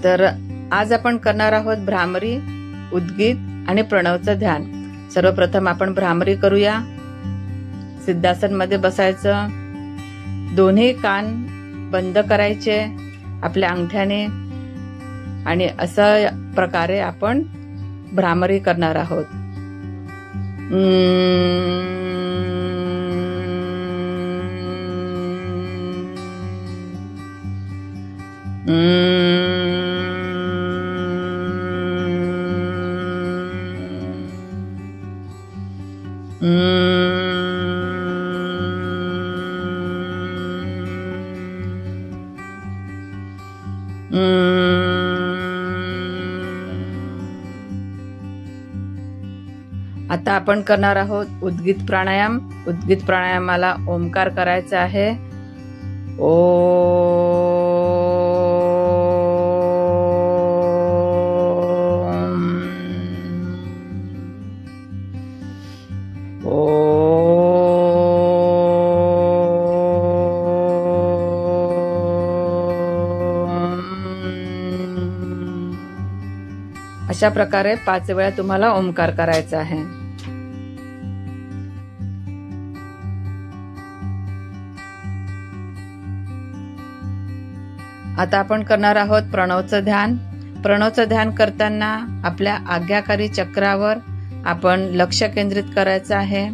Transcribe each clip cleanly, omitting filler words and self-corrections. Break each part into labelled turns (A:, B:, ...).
A: तर आज आपण करणार आहोत भ्रामरी, उद्गीत आणि प्रणवचं ध्यान। सर्वप्रथम आपण भ्रामरी करूया। सिद्धासन मध्ये बसायचं, दोन्ही कान बंद करायचे आपल्या अंगठ्याने आणि अशा प्रकारे आपण भ्रामरी करणार आहोत। आता आपण करणार आहोत उद्गीत प्राणायाम। उद्गीत प्राणायामाला ओंकार करायचा आहे। अशा प्रकारे 5 वेळा तुम्हाला ओंकार करायचा आहे। आता आपण करणार आहोत प्रणवचं ध्यान। प्रणवचं ध्यान करताना आपल्या आज्ञाकारी चक्रावर आपण लक्ष केंद्रित करायचं आहे।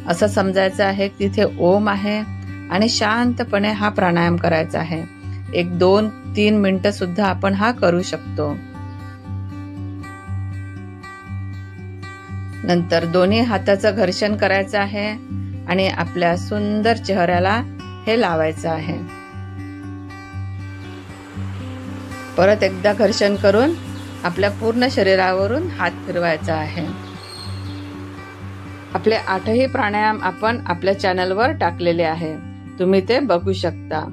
A: असं समजायचं आहे तिथे ओम आहे आणि शांतपणे हा प्राणायाम करायचा आहे। 1, 2, 3 मिनिटं सुद्धा आपण हा करू शकतो। नंतर दोन्ही हाताचं घर्षण करायचं आहे आणि आपल्या सुंदर चेहऱ्याला हे लावायचं आहे। परत एकदा घर्षण करून आपल्या पूर्ण शरीरावरून हात फिरवायचा आहे। आपले 8ही प्राणायाम आपण आपल्या चॅनलवर टाकलेले आहे, तुम्ही ते बघू शकता।